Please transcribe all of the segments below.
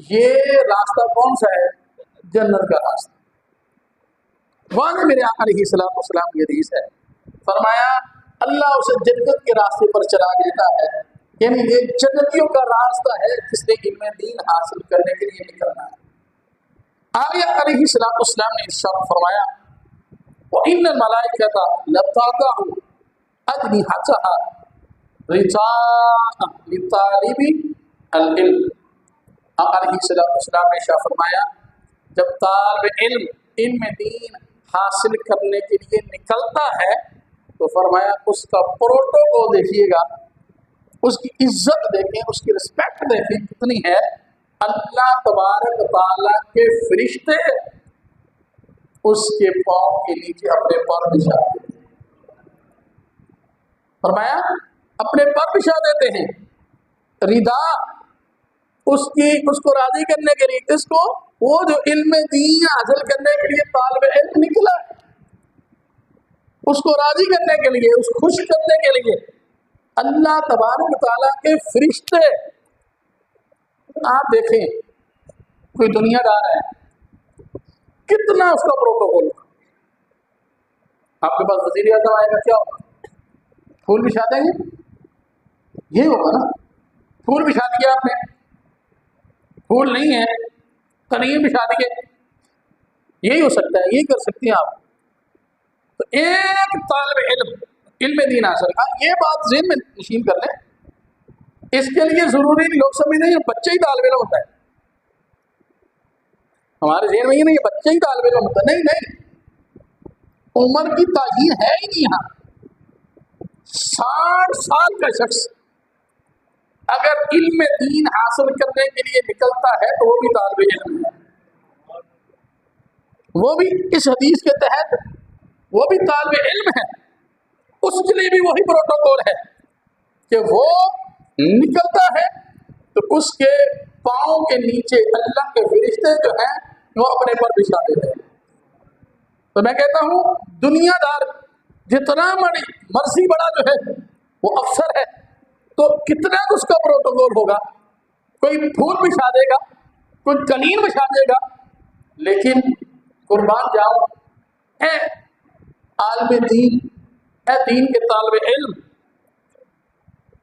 یہ راستہ کون سا ہے؟ جنت کا راستہ۔ وہاں میرے آقا علیہ السلام والسلام کی حدیث ہے، فرمایا اللہ اسے جنت کے راستے پر چلا دیتا ہے، یعنی یہ جنتیوں کا راستہ ہے جس نے علم دین حاصل کرنے کے لیے نکلنا ہے۔ آگے علیہ السلام والسلام نے ارشاد فرمایا وَإِنَّ الْمَلَائِكَةَ لَتَضَعُ أَجْنِحَتَهَا رِجَاءً لِطَالِبِ الْعِلْمِ۔ آقا علیہ السلام نے ارشاد فرمایا جب طالب علم دین حاصل کرنے کے لیے نکلتا ہے تو فرمایا اس کا پروٹوکول دیکھیے گا، اس کی عزت دیکھیں، اس کی رسپیکٹ دیکھیں کتنی ہے۔ اللہ تبارک تعالیٰ کے فرشتے اس کے پاؤں کے نیچے اپنے پر بچھا دیتے ہیں، فرمایا اپنے پر بچھا دیتے ہیں، ردا اس کو راضی کرنے کے لیے، اس کو وہ جو علم دین حاصل کرنے کے لیے طالب علم نکلا ہے اس کو راضی کرنے کے لیے، اس کو خوش کرنے کے لیے اللہ تبارک تعالیٰ کے فرشتے۔ آپ دیکھیں کوئی دنیا دار ہے کتنا اس کا پروٹوکول، آپ کے پاس وزیر اعظم آئے گا کیا ہوگا؟ پھول بچھا دیں گے، یہ ہوگا نا، پھول بچھا دیا آپ نے، پھول نہیں ہے تنین بچھا دیے، یہی ہو سکتا ہے، یہی کر سکتے ہیں آپ۔ تو ایک طالب علم دین حاصل، یہ بات ذہن میں نشین کر لیں، اس کے لیے ضروری نہیں لوگ سمجھتے ہیں بچہ ہی طالب علم ہوتا ہے، ہمارے ذہن میں یہ نہیں بچہ ہی طالب علم ہوتا ہے، نہیں، عمر کی تعین ہے ہی نہیں یہاں۔ 60 سال کا شخص اگر علم دین حاصل کرنے کے لیے نکلتا ہے تو وہ بھی طالب علم ہے، وہ بھی اس حدیث کے تحت وہ بھی طالب علم ہے، اس کے لیے بھی وہی پروٹوکول ہے کہ وہ نکلتا ہے تو اس کے پاؤں کے نیچے اللہ کے فرشتے جو ہیں وہ اپنے پر بچھا دیتے ہیں۔ تو میں کہتا ہوں دنیا دار جتنا مرضی بڑا جو ہے وہ افسر ہے تو کتنا اس کا پروٹوکول ہوگا، کوئی پھول بچھا دے گا، کوئی قلین بچھا دے گا، لیکن قربان جاؤ اے عالم دین، اے دین کے طالب علم،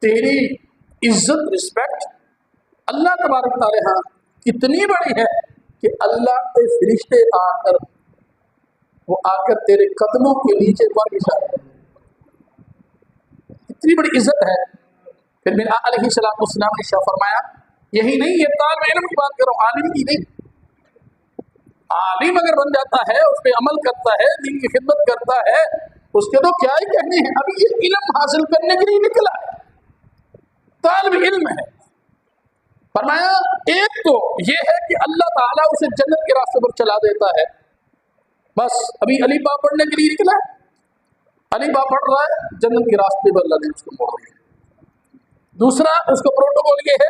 تیری عزت رسپیکٹ اللہ تبارک تعالیٰ ہاں کتنی بڑی ہے کہ اللہ کے فرشتے آ کر تیرے قدموں کے نیچے پر بچھا دیں، اتنی بڑی عزت ہے۔ پھر میرے آقا علیہ السلام نے فرمایا یہی نہیں، یہ طالب علم کی بات کرو، عالم کی نہیں۔ عالم اگر بن جاتا ہے، اس پہ عمل کرتا ہے، دین کی خدمت کرتا ہے، اس کے تو کیا ہی کہنے ہیں، ابھی یہ علم حاصل کرنے کے لیے نکلا ہے، طالب علم ہے۔ فرمایا ایک تو یہ ہے کہ اللہ تعالیٰ اسے جنت کے راستے پر چلا دیتا ہے، بس ابھی علی با پڑھنے کے لیے نکلا ہے، علی با پڑھ رہا ہے، جنت کے راستے پر اللہ نے اس کو موڑ دیا۔ دوسرا اس کا پروٹوکول یہ ہے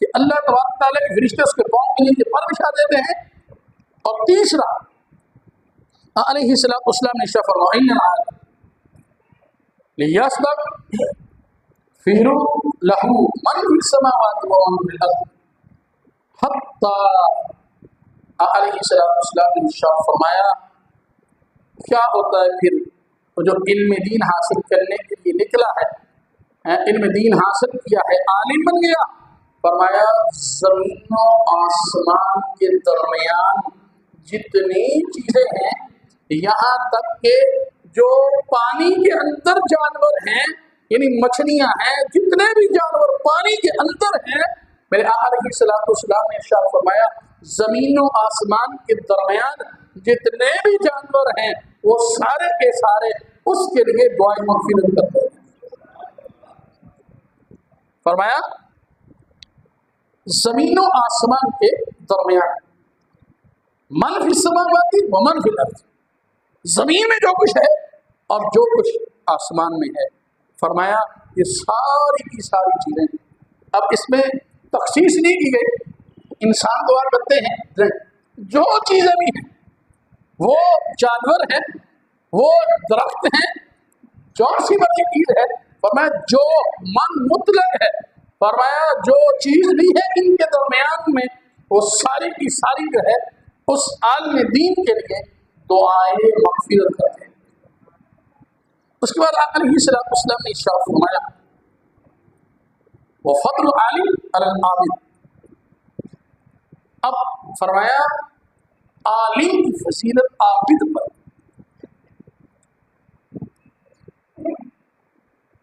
کہ اللہ تبارک تعالیٰ کے فرشتے اس کے پاؤں کے نیچے پر بچھا دیتے ہیں۔ اور تیسرا علیہ السلام نے فرمایا لیسبق فیرو لہو من فی السماوات ومن فی الارض حتی، علیہ السلام نے فرمایا کیا ہوتا ہے پھر وہ جو علم دین حاصل کرنے کے لیے نکلا ہے، علم دین حاصل کیا ہے، عالم بن گیا، فرمایا زمین و آسمان کے درمیان جتنی چیزیں ہیں، یہاں تک کہ جو پانی کے اندر جانور ہیں، یعنی مچھلیاں ہیں، جتنے بھی جانور پانی کے اندر ہیں، میرے آقا علیہ السلام نے ارشاد فرمایا زمین و آسمان کے درمیان جتنے بھی جانور ہیں وہ سارے کے سارے اس کے لیے دعائیں مغفرت کرتے ہیں۔ فرمایا زمین و آسمان کے درمیان من فی السماوات و من فی الارض، زمین میں جو کچھ ہے اور جو کچھ آسمان میں ہے، فرمایا یہ ساری کی ساری چیزیں، اب اس میں تخصیص نہیں کی گئی، انسان دعا کرتے ہیں، جو چیزیں بھی ہیں، وہ جانور ہیں، وہ درخت ہیں، جون سی مرضی چیز ہے، فرمایا جو من مطلق ہے، فرمایا جو چیز بھی ہے ان کے درمیان میں وہ ساری کی ساری جو ہے اس عالم دین کے لیے دعائیں مغفرت کرتے ہیں۔ اس کے بعد آقا علیہ السلام نے ارشاد فرمایا وفضل العالم علی العابد، اب فرمایا عالم کی فضیلت عابد پر،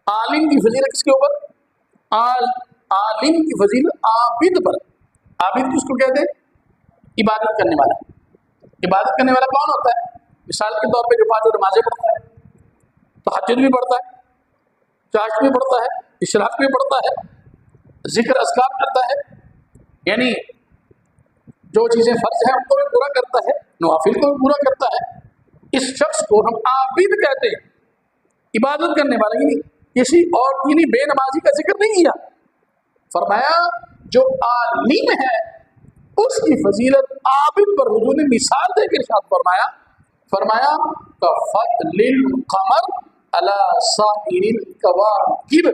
عالم کی فضیلت کس کے اوپر؟ عالم کی فضیلت عابد پر۔ عابد کس کو کہتے ہیں؟ عبادت کرنے والا۔ عبادت کرنے والا کون ہوتا ہے؟ مثال کے طور پہ جو 5 نمازیں پڑھتا ہے، تہجد بھی پڑھتا ہے، چاشت بھی پڑھتا ہے، اشراق بھی پڑھتا ہے، ذکر اذکار کرتا ہے، یعنی جو چیزیں فرض ہیں ان کو بھی پورا کرتا ہے، نوافل کو بھی پورا کرتا ہے، اس شخص کو ہم عابد کہتے ہیں، عبادت کرنے والا۔ یعنی کسی اور یعنی بے نمازی کا ذکر نہیں کیا، فرمایا جو عالم ہے اس کی فضیلت عابد پر حضور نے مثال دے کے ارشاد فرمایا کفضل القمر علی سائر الکواکب،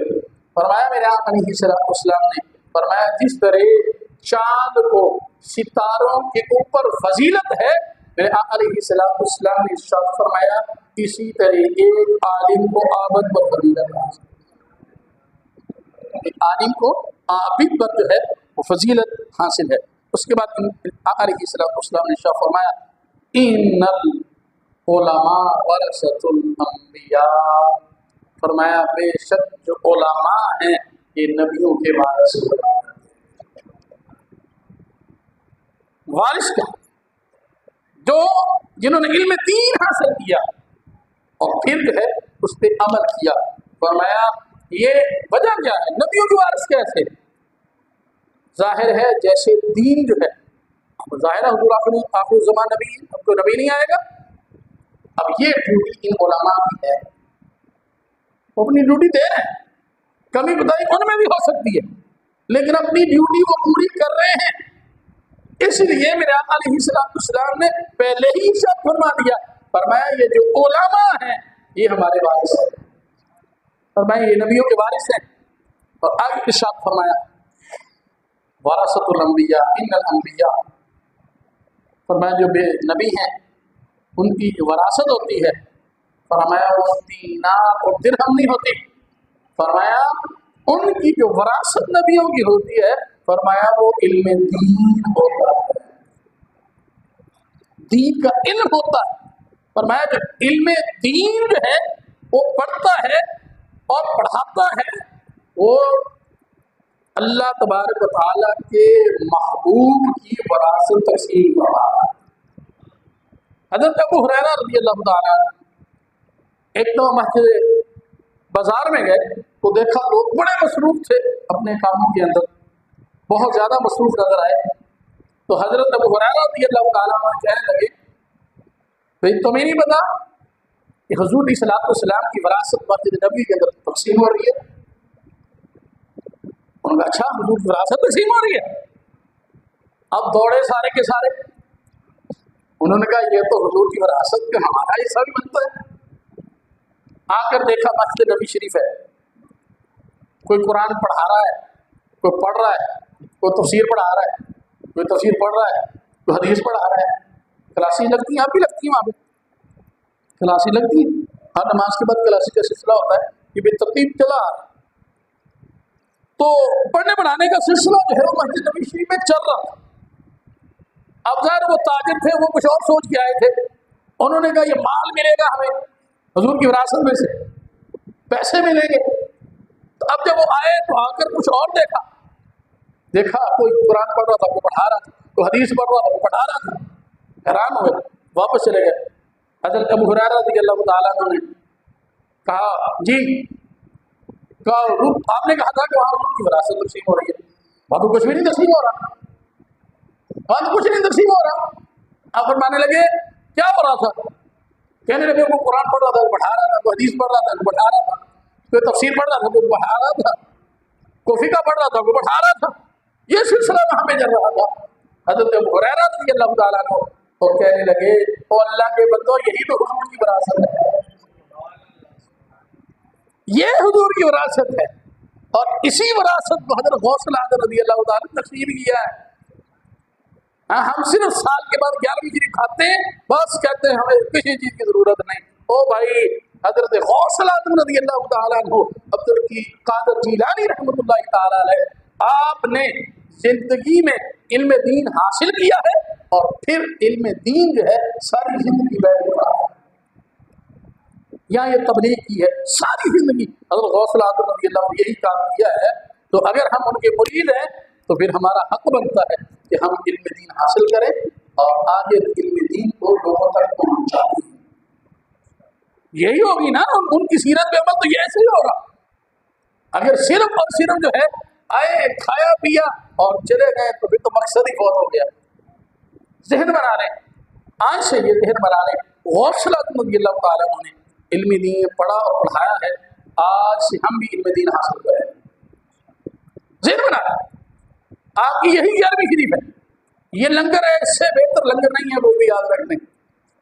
فرمایا میرے آقا علیہ السلام نے فرمایا جس طرح چاند کو ستاروں کے اوپر فضیلت ہے، میرے آقا علیہ السلام نے ارشاد فرمایا اسی طرح ایک عالم کو عابد پر فضیلت ہے، عالم کو عابد پر جو ہے وہ فضیلت حاصل ہے۔ اس کے بعد آقا علیہ السلام نے ارشاد فرمایا ان العلماء ورثۃ الانبیاء، فرمایا بے شک جو علماء ہیں یہ نبیوں کے وارث ہیں۔ وارث کا جو جنہوں نے علم دین حاصل کیا اور پھر جو ہے اس پہ عمل کیا، فرمایا یہ وجہ کیا ہے؟ نبیوں کے وارث کیسے؟ ظاہر ہے جیسے دین جو ہے ظاہر ہے حضور آخر زمان نبی، اب تو نبی نہیں آئے گا، اب یہ ڈیوٹی ان علماء کی ہے، وہ اپنی ڈیوٹی دے رہے ہیں، کمی کوتاہی ان میں بھی ہو سکتی ہے لیکن اپنی ڈیوٹی وہ پوری کر رہے ہیں۔ اس لیے میرے آقا علیہ السلام نے پہلے ہی ارشاد فرما دیا، فرمایا یہ جو علماء ہیں یہ ہمارے وارث ہیں، فرمایا یہ نبیوں کے وارث ہیں۔ اور آگے ارشاد فرمایا وراثۃ الانبیاء ان الانبیاء، فرمایا جو بے نبی ہیں ان کی وراثت ہوتی ہے، فرمایا وہ دینار اور درہم نہیں ہوتی، فرمایا ان کی جو وراثت نبیوں کی ہوتی ہے فرمایا وہ علم دین ہوتا ہے، دین کا علم ہوتا ہے۔ فرمایا جو علم دین جو ہے وہ پڑھتا ہے اور پڑھاتا ہے وہ اللہ تبارک و تعالیٰ کے محبوب کی وراثت تقسیم کر رہا ہے۔ حضرت ابو ہریرہ رضی اللہ تعالیٰ ایک تو مسجد بازار میں گئے تو دیکھا لوگ بڑے مصروف تھے اپنے کاموں کے اندر، بہت زیادہ مصروف نظر آئے، تو حضرت ابو ہریرہ رضی اللہ تعالیٰ کہنے لگے بھئی تمہیں نہیں پتا کہ حضور علیہ السلام کی وراثت مسجد نبی کے اندر تقسیم ہو رہی ہے؟ انہوں نے کہا اچھا حضور کی وراثت تقسیم ہو رہی ہے؟ اب دوڑے سارے کے سارے، انہوں نے کہا یہ تو حضور کی وراثت کا ہمارا حصہ بھی بنتا ہے۔ آ کر دیکھا مسجد نبی شریف ہے، کوئی قرآن پڑھا رہا ہے، کوئی پڑھ رہا ہے، کوئی تفسیر پڑھا رہا ہے، کوئی تفسیر پڑھ رہا ہے، کوئی حدیث پڑھا رہا ہے، کلاسی لگتی ہیں، آپ بھی لگتی ہیں وہاں پہ کلاسی لگتی ہے، ہر نماز کے بعد کلاسی کا سلسلہ ہوتا ہے، یہ بے ترتیب چلا آ رہا ہے، تو پڑھنے پڑھانے کا سلسلہ جو ہے وہ مسجد نبی شریف میں چل رہا تھا۔ اب ظاہر وہ تاجر تھے، وہ کچھ اور سوچ کے آئے تھے، انہوں نے کہا یہ مال ملے گا ہمیں حضور کی وراثت میں سے، پیسے ملیں گے۔ تو اب جب وہ آئے تو آ کر کچھ اور دیکھا کوئی قرآن پڑھ رہا تھا، کوئی پڑھا رہا تھا، کوئی حدیث پڑھ رہا تھا، کوئی پڑھا رہا تھا، حیران ہوئے، واپس چلے گئے۔ حضرت ابو ہریرہ رضی اللہ تعالیٰ عنہ نے کہا جی آپ نے کہا تھا کہ وہاں حضور کی وراثت تقسیم ہو رہی ہے، وہاں تو کچھ بھی نہیں تقسیم ہو رہا، وہاں تو کچھ نہیں تقسیم ہو رہا۔ آپ فرمانے لگے کیا ہو رہا تھا؟ کہنے لگے وہ قرآن پڑھ رہا تھا، وہ پڑھا رہا تھا، کوئی حدیث پڑھ رہا تھا، کوئی پڑھا رہا تھا، کوئی تفسیر پڑھ رہا تھا، کوئی پڑھا رہا تھا، کوئی فقہ پڑھ رہا تھا، کوئی پڑھا رہا تھا، یہ سلسلہ وہاں پہ چل رہا تھا۔ حضرت ابو ہریرہ رضی اللہ تعالیٰ عنہ اور کہنے لگے او اللہ کے بندو یہی تو حضور کی وراثت ہے، یہ حضور کی وراثت ہے، اور اسی وراثت کو حضرت غوث العظم رضی اللہ تعالیٰ نے تقسیم کیا ہے۔ ہاں ہم صرف سال کے بعد 11ویں شریف کھاتے ہیں، بس کہتے ہیں ہمیں کسی چیز کی ضرورت نہیں۔ او بھائی، حضرت غوث اعظم رضی اللہ تعالیٰ عنہ عبد القادر جیلانی رحمۃ اللہ تعالیٰ علیہ، آپ نے زندگی میں علم دین حاصل کیا ہے اور پھر علم دین جو ہے ساری زندگی بیٹھ رہا ہے، یا یہ تبلیغ کی ہے ساری زندگی۔ حضرت غوث اعظم رضی اللہ عنہ یہی کام کیا ہے، تو اگر ہم ان کے مرید ہیں تو پھر ہمارا حق بنتا ہے کہ ہم علم دین حاصل کریں اور آگے علم دین کو لوگوں تک پہنچائیں۔ یہی ہوگی نا ان کی سیرت پہ عمل، تو یہ ایسے ہی ہوگا۔ اگر صرف اور صرف جو ہے آئے کھایا پیا اور چلے گئے تو پھر تو مقصد ہی بہت ہو گیا۔ ذہن بنا لیں، آج سے یہ ذہن بنا لیں، غوث اعظم رضی اللہ تعالیٰ عنہ نے علم دین پڑھا اور پڑھایا ہے، آج سے ہم بھی علم دین حاصل کریں۔ ذہن بنا لیں، آپ کی یہی 11ویں شریف ہے، یہ لنگر ہے، اس سے بہتر لنگر نہیں ہے، وہ بھی یاد رکھ لیں،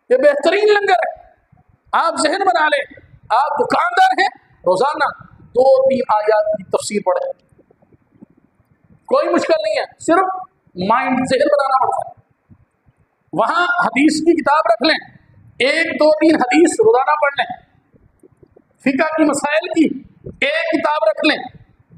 یہ بہترین لنگر ہے۔ آپ ذہن بنا لیں، آپ دکاندار ہیں، روزانہ 2-3 آیات کی تفسیر پڑھیں، کوئی مشکل نہیں ہے، صرف مائنڈ ذہن بنانا پڑتا ہے۔ وہاں حدیث کی کتاب رکھ لیں، 1-2-3 حدیث روزانہ پڑھ لیں، فقہ کی مسائل کی ایک کتاب رکھ لیں،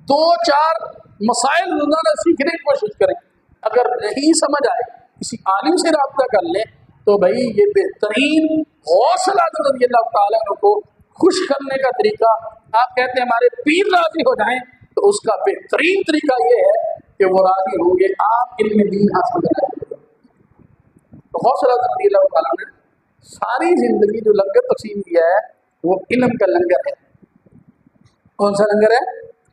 2-4 مسائل روزانہ سیکھنے کی کوشش کریں۔ اگر نہیں سمجھ آئے کسی عالم سے رابطہ کر لیں تو بھائی یہ بہترین غوث اعظم رضی اللہ تعالیٰ عنہ کو خوش کرنے کا طریقہ، آپ کہتے ہیں ہمارے پیر راضی ہو جائیں، تو اس کا بہترین طریقہ یہ ہے کہ وہ راضی ہوں گے آپ علم دین حاصل کریں۔ تو غوث اعظم رضی اللہ تعالیٰ نے ساری زندگی جو لنگر تقسیم کیا ہے وہ علم کا لنگر ہے۔ کون سا لنگر ہے؟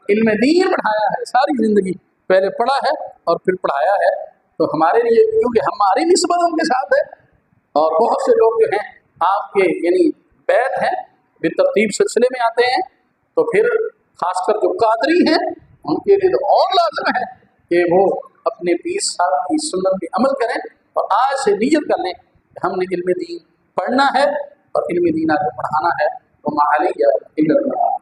علم دین پڑھایا ہے ساری زندگی، پہلے پڑھا ہے اور پھر پڑھایا ہے۔ تو ہمارے لیے، کیونکہ ہماری نسبت ان کے ساتھ ہے، اور بہت سے لوگ جو ہیں آپ کے یعنی بیت ہیں بالترتیب سلسلے میں آتے ہیں، تو پھر خاص کر جو قادری ہیں ان کے لیے تو اور لازم ہے کہ وہ اپنے پیر صاحب کی سنت پہ عمل کریں، اور آج سے نیت کر لیں کہ ہم نے علم دین پڑھنا ہے اور علم دین آگے پڑھانا ہے۔ وما علیہ الا البلاغ۔